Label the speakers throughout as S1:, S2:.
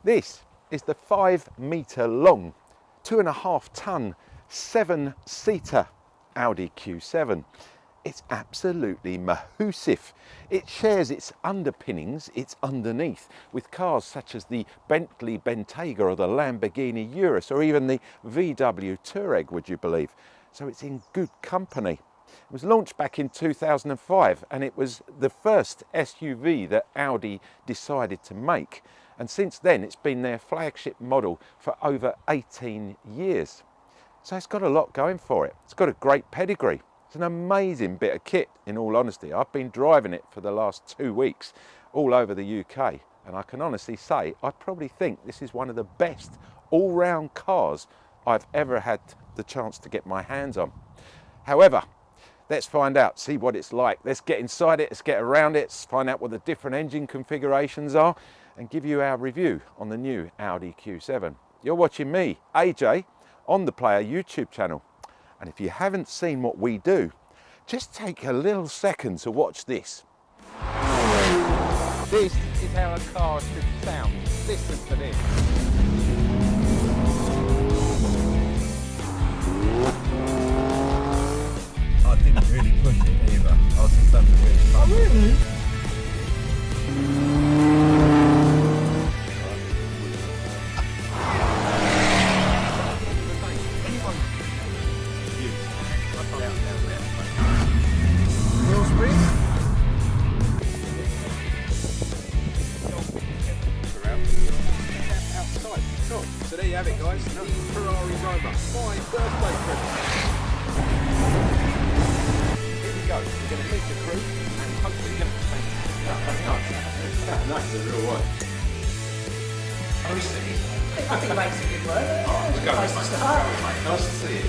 S1: This is the 5-metre long, 2.5 tonne, 7-seater Audi Q7. It's absolutely mahoosive. It shares its underpinnings, its underneath, with cars such as the Bentley Bentayga or the Lamborghini Urus or even the VW Touareg, would you believe? So it's in good company. It was launched back in 2005 and it was the first SUV that Audi decided to make. And since then it's been their flagship model for over 18 years. So it's got a lot going for it. It's got a great pedigree. It's an amazing bit of kit, in all honesty. I've been driving it for the last 2 weeks all over the UK, and I can honestly say I probably think this is one of the best all-round cars I've ever had the chance to get my hands on. However, let's find out, see what it's like. Let's get inside it, let's get around it, let's find out what the different engine configurations are and give you our review on the new Audi Q7. You're watching me, AJ, on the Player YouTube channel. And if you haven't seen what we do, just take a little second to watch this. This is how a car should sound. Listen to this.
S2: I didn't really push it either. I was just having a bit of fun.
S1: Oh really?
S2: So there you have it, guys. That's Ferrari Rover. My birthday present. Here we go. We're going to meet the crew and hopefully get the paint. Nice, a real one.
S3: I think it makes a good word.
S2: Let's go.
S3: Nice to start.
S2: Nice to see you.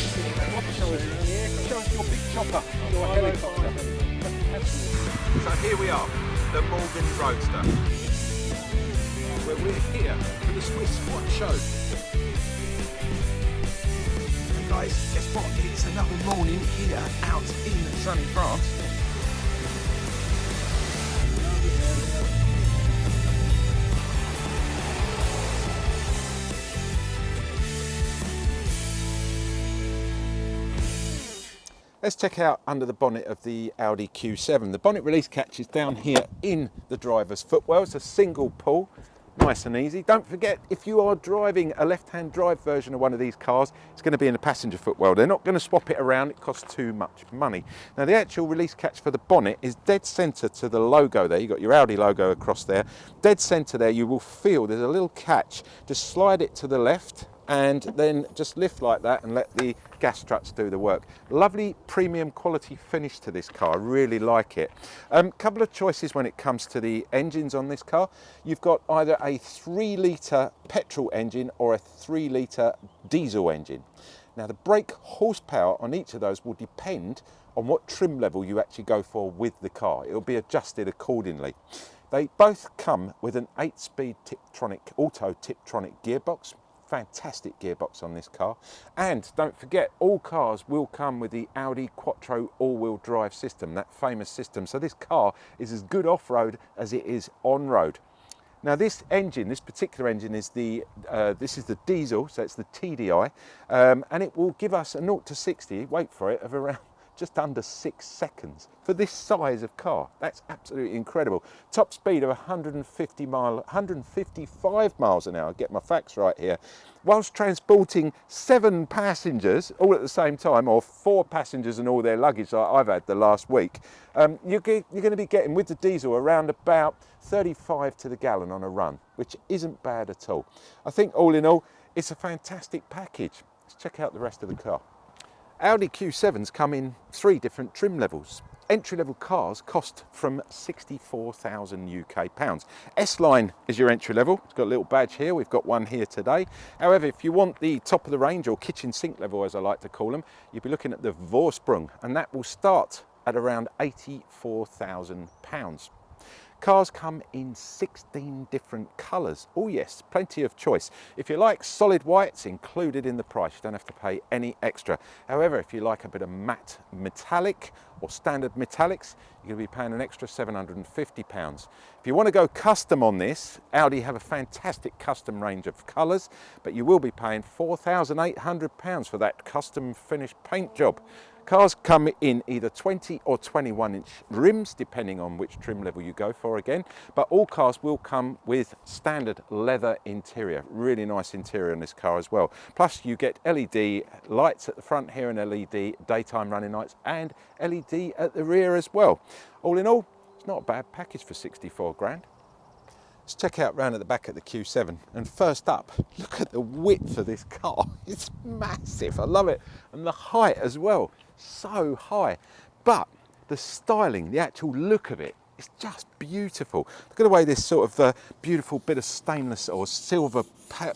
S1: Show us your big chopper, your helicopter.
S2: So here we are, the Morgan Roadster, where we're here for the Swiss Watch Show. And guys, guess what? It's another morning here out in sunny France.
S1: Let's check out under the bonnet of the Audi Q7. The bonnet release catch is down here in the driver's footwell. It's a single pull, nice and easy. Don't forget, if you are driving a left-hand drive version of one of these cars, it's going to be in the passenger footwell. They're not going to swap it around, it costs too much money. Now the actual release catch for the bonnet is dead centre to the logo there. You've got your Audi logo across there. Dead centre there, you will feel there's a little catch. Just slide it to the left and then just lift like that and let the gas struts do the work. Lovely premium quality finish to this car, I really like it. Couple of choices when it comes to the engines on this car. You've got either a 3-litre petrol engine or a 3-litre diesel engine. Now the brake horsepower on each of those will depend on what trim level you actually go for with the car. It will be adjusted accordingly. They both come with an 8-speed auto Tiptronic gearbox. Fantastic gearbox on this car, and don't forget, all cars will come with the Audi Quattro all-wheel drive system, that famous system. So this car is as good off-road as it is on-road. Now this engine, this particular engine is this is the diesel, so it's the TDI, and it will give us a 0 to 60, wait for it, of around just under 6 seconds for this size of car. That's absolutely incredible. Top speed of 155 miles an hour, get my facts right here, whilst transporting 7 passengers all at the same time, or 4 passengers and all their luggage like I've had the last week. You're going to be getting with the diesel around about 35 to the gallon on a run, which isn't bad at all. I think all in all, it's a fantastic package. Let's check out the rest of the car. Audi Q7s come in 3 different trim levels. Entry-level cars cost from £64,000 UK. S-Line is your entry level. It's got a little badge here. We've got one here today. However, if you want the top of the range, or kitchen sink level as I like to call them, you'll be looking at the Vorsprung, and that will start at around £84,000. Cars come in 16 different colours. Oh yes, plenty of choice. If you like solid white, it's included in the price. You don't have to pay any extra. However, if you like a bit of matte metallic or standard metallics, you're going to be paying an extra £750. If you want to go custom on this, Audi have a fantastic custom range of colours, but you will be paying £4,800 for that custom finished paint job. Cars come in either 20 or 21-inch rims, depending on which trim level you go for again, but all cars will come with standard leather interior. Really nice interior on this car as well. Plus you get LED lights at the front here and LED daytime running lights and LED at the rear as well. All in all, it's not a bad package for 64 grand. Let's check out round at the back at the Q7. And first up, look at the width of this car. It's massive, I love it. And the height as well, so high. But the styling, the actual look of it, it's just beautiful. Look at the way this sort of beautiful bit of stainless or silver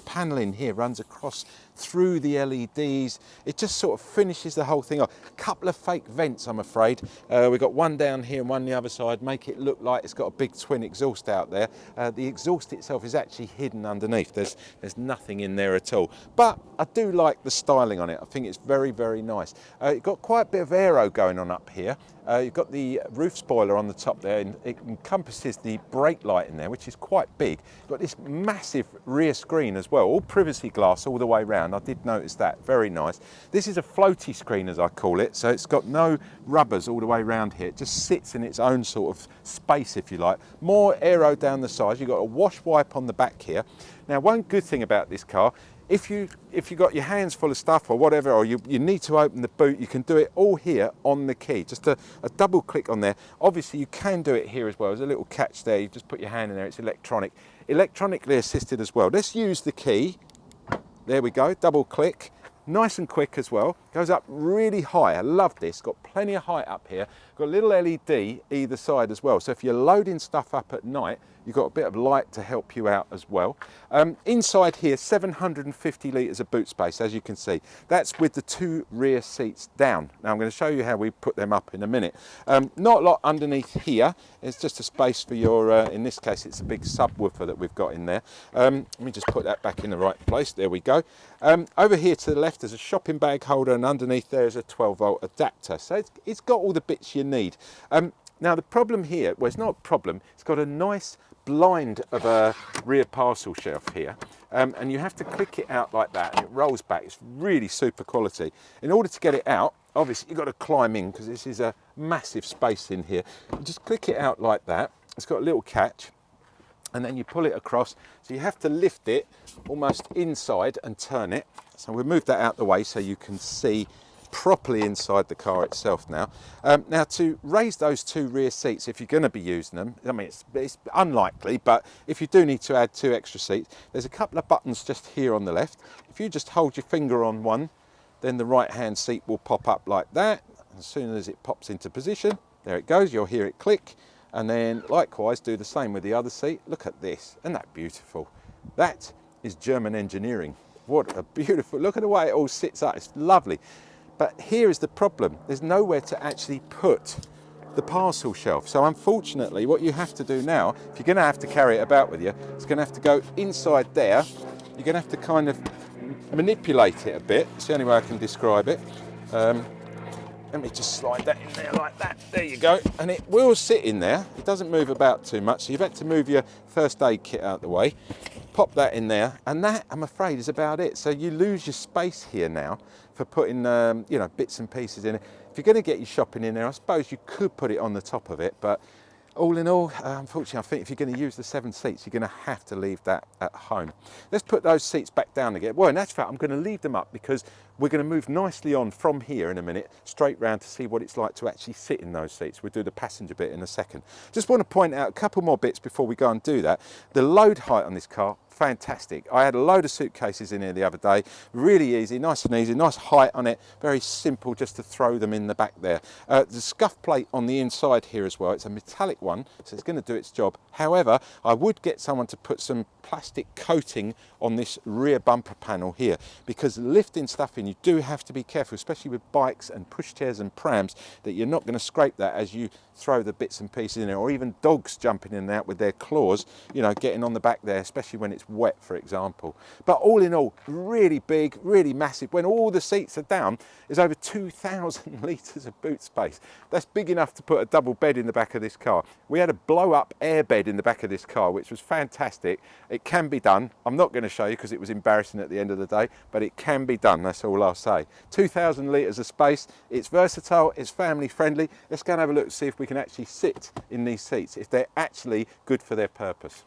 S1: panelling here runs across through the LEDs. It just sort of finishes the whole thing off. A couple of fake vents, I'm afraid. We've got one down here and one on the other side, make it look like it's got a big twin exhaust out there. The exhaust itself is actually hidden underneath. There's nothing in there at all. But I do like the styling on it. I think it's very, very nice. You've got quite a bit of aero going on up here. You've got the roof spoiler on the top there, and it encompasses the brake light in there, which is quite big. You've got this massive rear screen as well, all privacy glass all the way round. I did notice that, very nice. This is a floaty screen, as I call it, so it's got no rubbers all the way around here. It just sits in its own sort of space, if you like. More aero down the sides. You've got a wash wipe on the back here. Now, one good thing about this car, if you got your hands full of stuff or whatever, or you need to open the boot, you can do it all here on the key. Just a double click on there. Obviously, you can do it here as well. There's a little catch there. You just put your hand in there. It's electronically assisted as well. Let's use the key. There we go. Double click. Nice and quick as well. Goes up really high. I love this. Got plenty of height up here. Got a little LED either side as well. So if you're loading stuff up at night, you've got a bit of light to help you out as well. Inside here, 750 litres of boot space, as you can see. That's with the two rear seats down. Now I'm going to show you how we put them up in a minute. Not a lot underneath here. It's just a space for your, in this case, it's a big subwoofer that we've got in there. Let me just put that back in the right place. There we go. Over here to the left, there's a shopping bag holder, and underneath there is a 12-volt adapter. So it's got all the bits you need. Now the problem here, well, it's not a problem, it's got a nice blind of a rear parcel shelf here, and you have to click it out like that and it rolls back. It's really super quality. In order to get it out, obviously you've got to climb in because this is a massive space in here. You just click it out like that. It's got a little catch and then you pull it across, so you have to lift it almost inside and turn it. So we'll move that out the way so you can see properly inside the car itself now. Now to raise those two rear seats, if you're going to be using them, I mean it's unlikely, but if you do need to add two extra seats, there's a couple of buttons just here on the left. If you just hold your finger on one, then the right hand seat will pop up like that. As soon as it pops into position, there it goes, you'll hear it click, and then likewise do the same with the other seat. Look at this, isn't that beautiful? That is German engineering. What a beautiful, look at the way it all sits up, it's lovely. But here is the problem. There's nowhere to actually put the parcel shelf. So unfortunately, what you have to do now, if you're going to have to carry it about with you, it's going to have to go inside there. You're going to have to kind of manipulate it a bit. It's the only way I can describe it. Let me just slide that in there like that. There you go. And it will sit in there. It doesn't move about too much. So you've had to move your first aid kit out the way. Pop that in there. And that, I'm afraid, is about it. So you lose your space here now for putting you know, bits and pieces in it. If you're going to get your shopping in there, I suppose you could put it on the top of it, but all in all, unfortunately, I think if you're going to use the 7 seats, you're going to have to leave that at home. Let's put those seats back down again. Well, in actual fact, I'm going to leave them up because we're going to move nicely on from here in a minute, straight round to see what it's like to actually sit in those seats. We'll do the passenger bit in a second. Just want to point out a couple more bits before we go and do that. The load height on this car, fantastic. I had a load of suitcases in here the other day, really easy, nice height on it, very simple just to throw them in the back there. The scuff plate on the inside here as well, it's a metallic one, so it's going to do its job. However, I would get someone to put some plastic coating on this rear bumper panel here, because lifting stuff in, you do have to be careful, especially with bikes and pushchairs and prams, that you're not going to scrape that as you throw the bits and pieces in there, or even dogs jumping in and out with their claws, you know, getting on the back there, especially when it's wet, for example. But all in all, really big, really massive. When all the seats are down, there's over 2,000 litres of boot space. That's big enough to put a double bed in the back of this car. We had a blow-up air bed in the back of this car, which was fantastic. It can be done. I'm not going to show you because it was embarrassing at the end of the day, but it can be done, that's all I'll say. 2,000 litres of space. It's versatile, it's family friendly. Let's go and have a look to see if we can actually sit in these seats, if they're actually good for their purpose.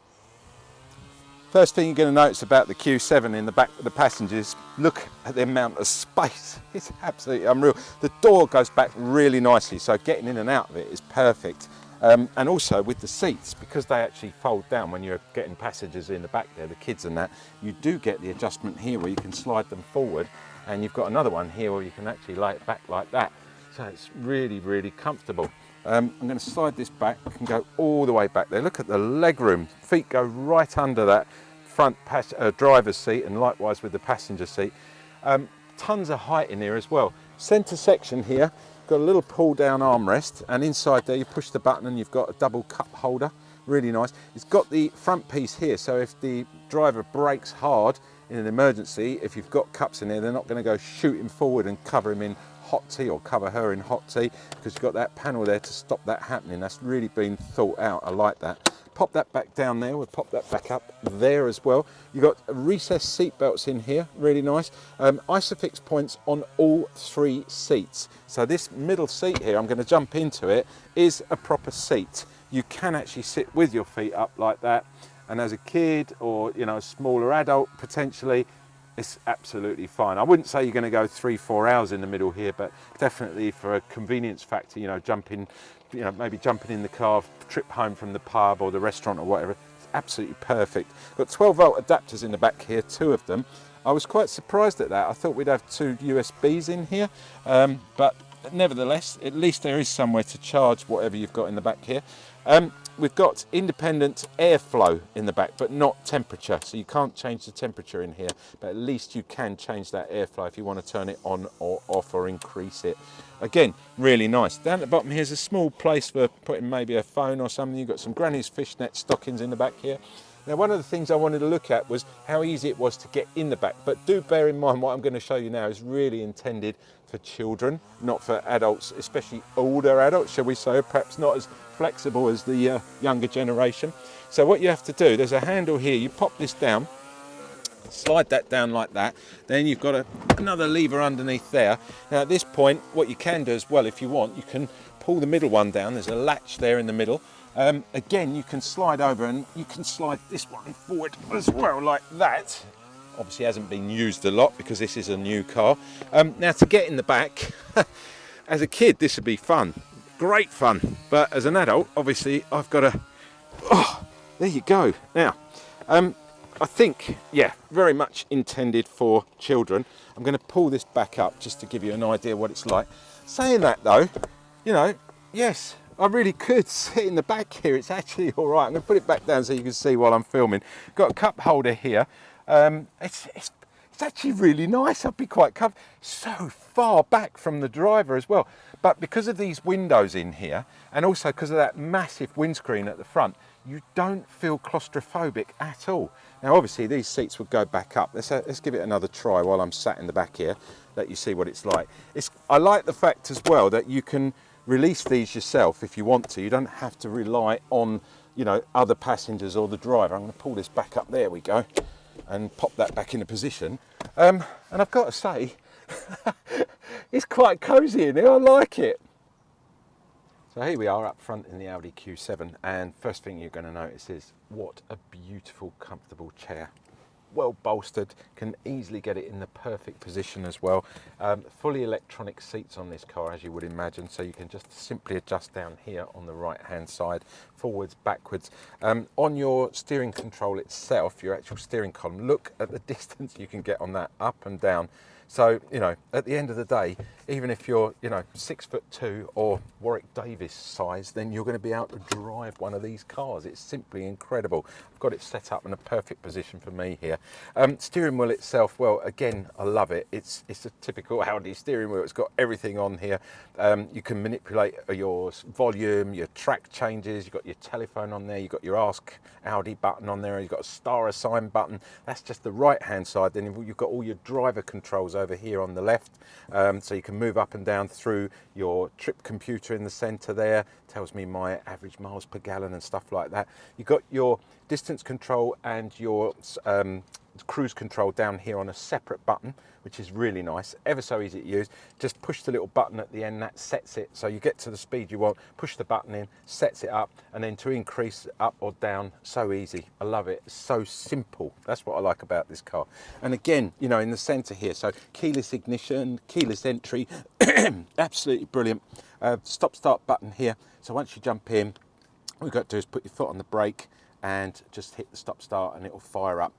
S1: First thing you're going to notice about the Q7 in the back of the passengers, look at the amount of space. It's absolutely unreal. The door goes back really nicely, so getting in and out of it is perfect. And also with the seats, because they actually fold down when you're getting passengers in the back there, the kids and that, you do get the adjustment here where you can slide them forward, and you've got another one here where you can actually lay it back like that. So it's really, really comfortable. I'm going to slide this back and go all the way back there. Look at the leg room. Feet go right under that front driver's seat, and likewise with the passenger seat. Tons of height in here as well. Centre section here, got a little pull down armrest, and inside there you push the button and you've got a double cup holder. Really nice. It's got the front piece here, so if the driver brakes hard in an emergency, if you've got cups in there, they're not going to go shooting forward and cover him in hot tea or cover her in hot tea, because you've got that panel there to stop that happening. That's really been thought out. I like that. Pop that back down there. We'll pop that back up there as well. You've got recessed seat belts in here, really nice. Isofix points on all 3 seats. So this middle seat here, I'm going to jump into it, is a proper seat. You can actually sit with your feet up like that, and as a kid or a smaller adult potentially, it's absolutely fine. I wouldn't say you're going to go 3-4 hours in the middle here, but definitely for a convenience factor, maybe jumping in the car, trip home from the pub or the restaurant or whatever, it's absolutely perfect. Got 12-volt adapters in the back here, 2 of them. I was quite surprised at that. I thought we'd have 2 USBs in here, but nevertheless, at least there is somewhere to charge whatever you've got in the back here. We've got independent airflow in the back, but not temperature. So you can't change the temperature in here, but at least you can change that airflow if you want to turn it on or off or increase it. Again, really nice. Down at the bottom here's a small place for putting maybe a phone or something. You've got some granny's fishnet stockings in the back here. Now, one of the things I wanted to look at was how easy it was to get in the back, but do bear in mind what I'm going to show you now is really intended for children, not for adults, especially older adults, shall we say, perhaps not as flexible as the younger generation. So what you have to do, there's a handle here, you pop this down, slide that down like that, then you've got another lever underneath there. Now at this point, what you can do as well, if you want, you can pull the middle one down, there's a latch there in the middle. Again, you can slide over and you can slide this one forward as well like that. Obviously hasn't been used a lot because this is a new car. Now to get in the back, as a kid this would be fun, great fun, but as an adult obviously I've got to, there you go. Now I think, yeah, very much intended for children. I'm going to pull this back up just to give you an idea what it's like. Saying that though, yes, I really could sit in the back here. It's actually all right. I'm going to put it back down so you can see while I'm filming. Got a cup holder here. It's actually really nice. I'd be quite comfortable. So far back from the driver as well. But because of these windows in here, and also because of that massive windscreen at the front, you don't feel claustrophobic at all. Now, obviously, these seats would go back up. Let's give it another try while I'm sat in the back here. Let you see what it's like. I like the fact as well that you can release these yourself if you want to. You don't have to rely on, other passengers or the driver. I'm going to pull this back up. There we go. And pop that back into position. And I've got to say, it's quite cosy in here. I like it. So here we are up front in the Audi Q7, and first thing you're going to notice is what a beautiful, comfortable chair. Well bolstered, can easily get it in the perfect position as well. Fully electronic seats on this car, as you would imagine, so you can just simply adjust down here on the right hand side, forwards, backwards. On your steering control itself, your actual steering column, look at the distance you can get on that, up and down. So, you know, at the end of the day, even if you're, you know, 6'2" or Warwick Davis size, then you're going to be able to drive one of these cars. It's simply incredible. I've got it set up in a perfect position for me here. Steering wheel itself, well, again, I love it. It's a typical Audi steering wheel. It's got everything on here. You can manipulate your volume, your track changes. You've got your telephone on there. You've got your Ask Audi button on there. You've got a star assign button. That's just the right-hand side. Then you've got all your driver controls over here on the left. So you can move up and down through your trip computer in the center there. Tells me my average miles per gallon and stuff like that. You've got your distance control and your cruise control down here on a separate button, which is really nice, ever so easy to use. Just push the little button at the end, that sets it, so you get to the speed you want, push the button in, sets it up, and then to increase up or down, so easy. I love it, it's so simple. That's what I like about this car. And again, you know, in the center here, so keyless ignition, keyless entry, absolutely brilliant. Stop start button here, so once you jump in, all you've got to do is put your foot on the brake and just hit the stop start and it will fire up.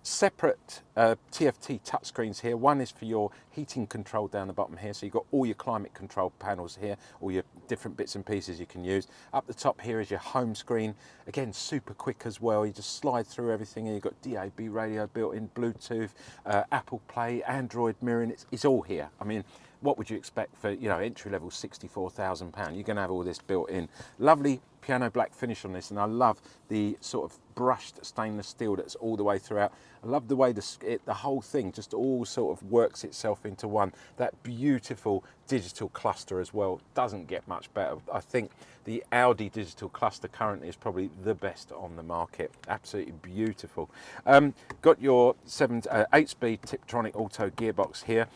S1: Separate TFT touchscreens here. One is for your heating control down the bottom here, so you've got all your climate control panels here, all your different bits and pieces you can use. Up the top here is your home screen. Again, super quick as well. You just slide through everything here. You've got DAB radio built in, Bluetooth, Apple Play, Android mirroring. It's all here. I mean, what would you expect for, you know, entry level £64,000? You're going to have all this built in. Lovely piano black finish on this, and I love the sort of brushed stainless steel that's all the way throughout. I love the way the whole thing just all sort of works itself into one. That beautiful digital cluster as well doesn't get much better. I think the Audi digital cluster currently is probably the best on the market. Absolutely beautiful. Got your 8-speed Tiptronic auto gearbox here.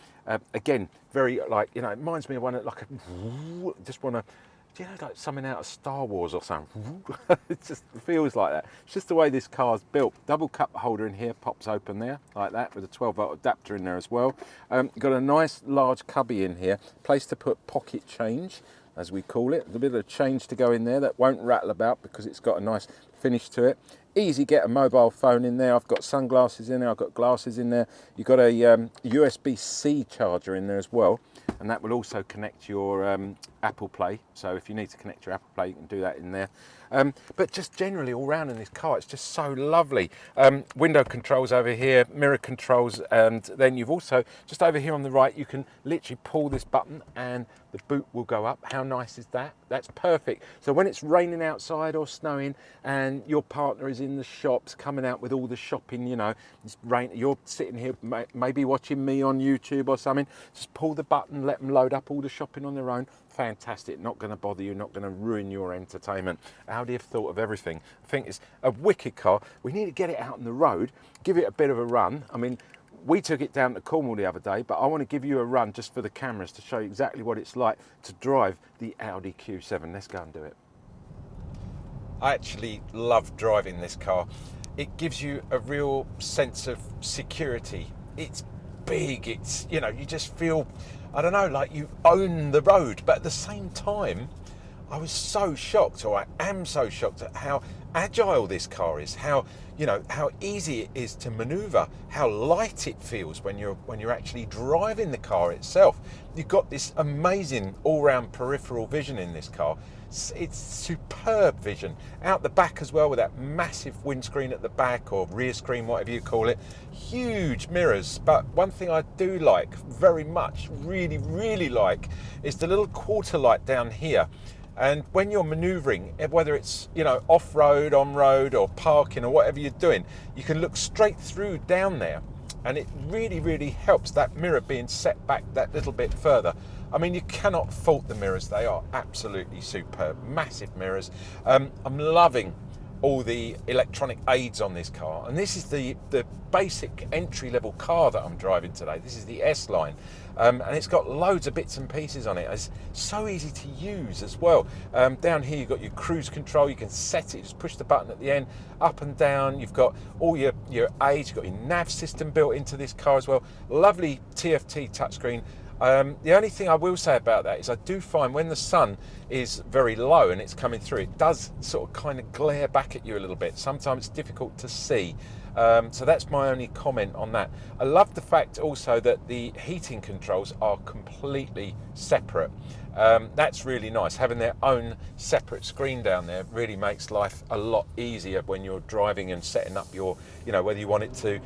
S1: Again, very, like, you know, it reminds me of one like just want to, you know, like something out of Star Wars or something. It just feels like that. It's just the way this car's built. Double cup holder in here, pops open there like that, with a 12-volt adapter in there as well. Got a nice large cubby in here, place to put pocket change, as we call it. A bit of change to go in there that won't rattle about because it's got a nice finish to it. Easy get a mobile phone in there. I've got sunglasses in there, I've got glasses in there. You've got a USB-C charger in there as well, and that will also connect your Apple Play. So if you need to connect your Apple Play, you can do that in there. But just generally all round in this car, it's just so lovely. Window controls over here, mirror controls, and then you've also, just over here on the right, you can literally pull this button and the boot will go up. How nice is that? That's perfect. So when it's raining outside or snowing and your partner is in the shops coming out with all the shopping, you know, it's rain, you're sitting here maybe watching me on YouTube or something, just pull the button, let them load up all the shopping on their own. Fantastic, not going to bother you, not going to ruin your entertainment. Audi have thought of everything. I think it's a wicked car. We need to get it out on the road, give it a bit of a run. I mean, we took it down to Cornwall the other day, but I want to give you a run just for the cameras to show you exactly what it's like to drive the Audi Q7. Let's go and do it. I actually love driving this car. It gives you a real sense of security. It's big, it's, you know, you just feel, I don't know, like you own the road. But at the same time, I was so shocked, or I am so shocked at how agile this car is, how, you know, how easy it is to maneuver, how light it feels when you're actually driving the car itself. You've got this amazing all-round peripheral vision in this car. It's superb vision out the back as well, with that massive windscreen at the back, or rear screen, whatever you call it. Huge mirrors. But one thing I do like very much, really like, is the little quarter light down here. And when you're maneuvering, whether it's, you know, off-road, on-road, or parking, or whatever you're doing, you can look straight through down there, and it really helps, that mirror being set back that little bit further. I mean, you cannot fault the mirrors. They are absolutely superb. Massive mirrors. I'm loving all the electronic aids on this car, and this is the basic entry-level car that I'm driving today. This is the S line, and it's got loads of bits and pieces on it. It's so easy to use as well. Down here you've got your cruise control. You can set it, just push the button at the end, up and down. You've got all your aids. You've got your nav system built into this car as well. Lovely TFT touchscreen. The only thing I will say about that is I do find when the sun is very low and it's coming through, it does sort of kind of glare back at you a little bit. Sometimes it's difficult to see. So that's my only comment on that. I love the fact also that the heating controls are completely separate. That's really nice. Having their own separate screen down there really makes life a lot easier when you're driving and setting up your, whether you want it to,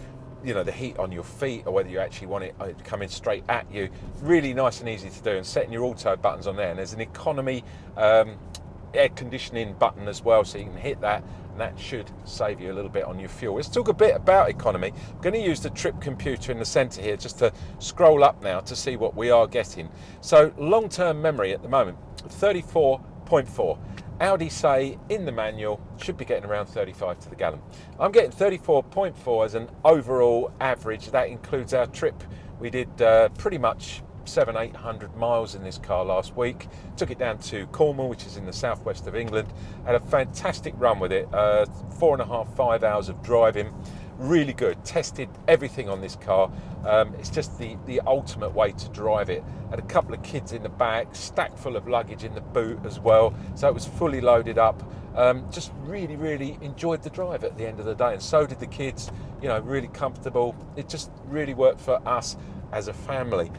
S1: the heat on your feet, or whether you actually want it coming straight at you. Really nice and easy to do, and setting your auto buttons on there. And there's an economy air conditioning button as well, so you can hit that, and that should save you a little bit on your fuel. Let's talk a bit about economy. I'm going to use the trip computer in the center here just to scroll up now to see what we are getting. So long-term memory at the moment, 34.4. Audi say in the manual should be getting around 35 to the gallon. I'm getting 34.4 as an overall average. That includes our trip. We did pretty much 700-800 miles in this car last week. Took it down to Cornwall, which is in the southwest of England. Had a fantastic run with it. 4.5-5 hours of driving. Really good. Tested everything on this car. It's just the ultimate way to drive it. Had a couple of kids in the back, stacked full of luggage in the boot as well, so it was fully loaded up. Just really enjoyed the drive at the end of the day, and so did the kids. Really comfortable. It just really worked for us as a family.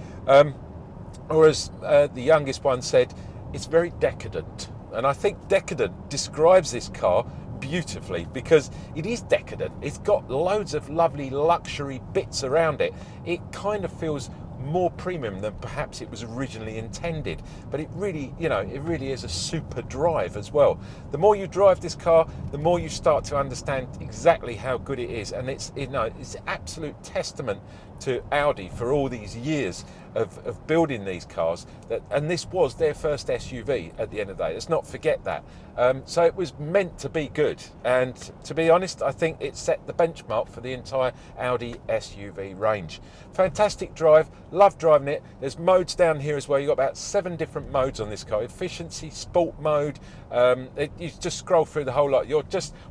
S1: Or as the youngest one said, it's very decadent, and I think decadent describes this car beautifully, because it is decadent. It's got loads of lovely luxury bits around it. It kind of feels more premium than perhaps it was originally intended, but it really is a super drive as well. The more you drive this car, the more you start to understand exactly how good it is, and it's absolute testament to Audi for all these years of building these cars, and this was their first SUV at the end of the day. Let's not forget that. So it was meant to be good, and to be honest, I think it set the benchmark for the entire Audi SUV range. Fantastic drive, love driving it. There's modes down here as well. You've got about 7 different modes on this car. Efficiency, sport mode, you just scroll through the whole lot.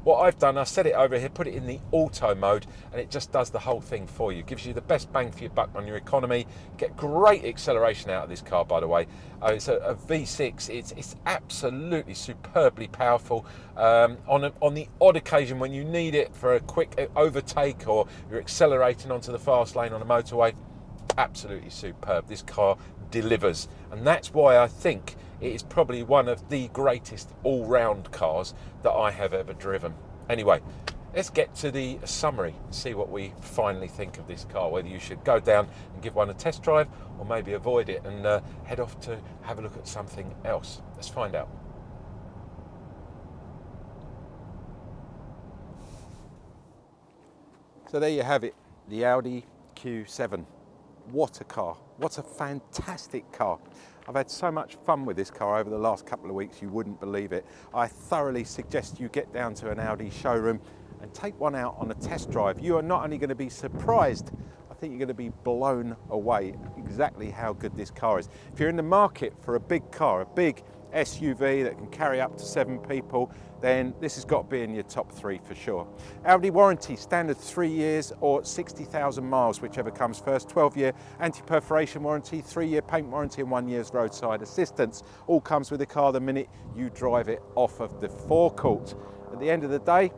S1: What I've done, I set it over here, put it in the auto mode, and it just does the whole thing for you. Gives you the best bang for your buck on your economy. Get great acceleration out of this car, by the way. It's a V6. It's absolutely superbly powerful. On the odd occasion when you need it for a quick overtake, or you're accelerating onto the fast lane on a motorway, absolutely superb. This car delivers, and that's why I think it is probably one of the greatest all-round cars that I have ever driven. Anyway, let's get to the summary and see what we finally think of this car, whether you should go down and give one a test drive, or maybe avoid it and head off to have a look at something else. Let's find out.
S2: So there you have it, the Audi Q7. What a car, what a fantastic car. I've had so much fun with this car over the last couple of weeks, you wouldn't believe it. I thoroughly suggest you get down to an Audi showroom and take one out on a test drive. You are not only going to be surprised, I think you're going to be blown away exactly how good this car is. If you're in the market for a big car, a big SUV that can carry up to 7 people, then this has got to be in your top 3 for sure. Audi warranty, standard 3 years or 60,000 miles, whichever comes first. 12-year anti-perforation warranty, 3-year paint warranty, and 1 year's roadside assistance. All comes with the car the minute you drive it off of the forecourt. At the end of the day,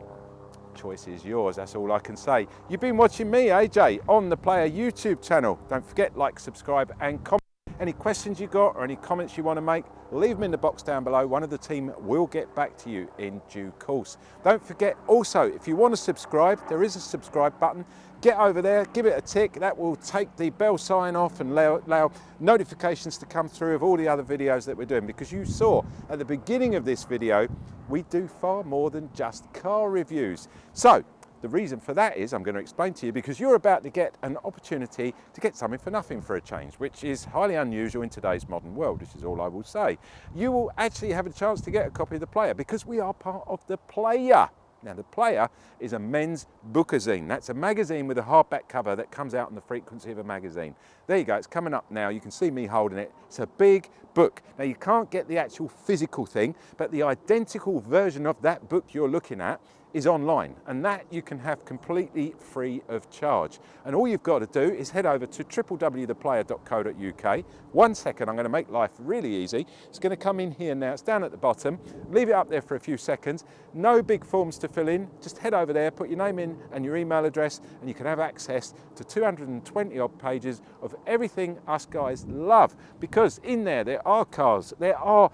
S2: choice is yours, that's all I can say. You've been watching me, AJ, on the Player YouTube channel. Don't forget, like, subscribe and comment. Any questions you got or any comments you want to make, leave them in the box down below. One of the team will get back to you in due course. Don't forget also, if you want to subscribe, there is a subscribe button. Get over there, give it a tick. That will take the bell sign off and allow notifications to come through of all the other videos that we're doing, because you saw at the beginning of this video, we do far more than just car reviews. So the reason for that is I'm going to explain to you, because you're about to get an opportunity to get something for nothing for a change, which is highly unusual in today's modern world, which is all I will say. You will actually have a chance to get a copy of The Player, because we are part of The Player. Now, The Player is a men's bookazine. That's a magazine with a hardback cover that comes out in the frequency of a magazine. There you go, it's coming up now. You can see me holding it. It's a big book. Now, you can't get the actual physical thing, but the identical version of that book you're looking at
S1: is online, and that you can have completely free of charge. And all you've got to do is head over to www.theplayer.co.uk. 1 second, I'm going to make life really easy. It's going to come in here now, it's down at the bottom. Leave it up there for a few seconds. No big forms to fill in, just head over there, put your name in and your email address, and you can have access to 220 odd pages of everything us guys love. Because in there are cars, there are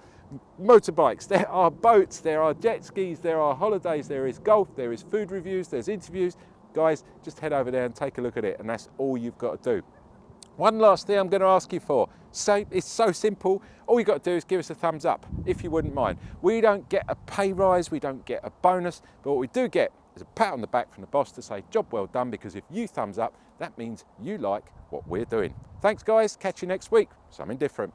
S1: motorbikes, there are boats, there are jet skis, there are holidays, there is golf, there is food reviews, there's interviews. Guys, just head over there and take a look at it, and that's all you've got to do. One last thing I'm going to ask you for. So it's so simple. All you've got to do is give us a thumbs up, if you wouldn't mind. We don't get a pay rise, we don't get a bonus, but what we do get is a pat on the back from the boss to say job well done, because if you thumbs up, that means you like what we're doing. Thanks guys, catch you next week. Something different.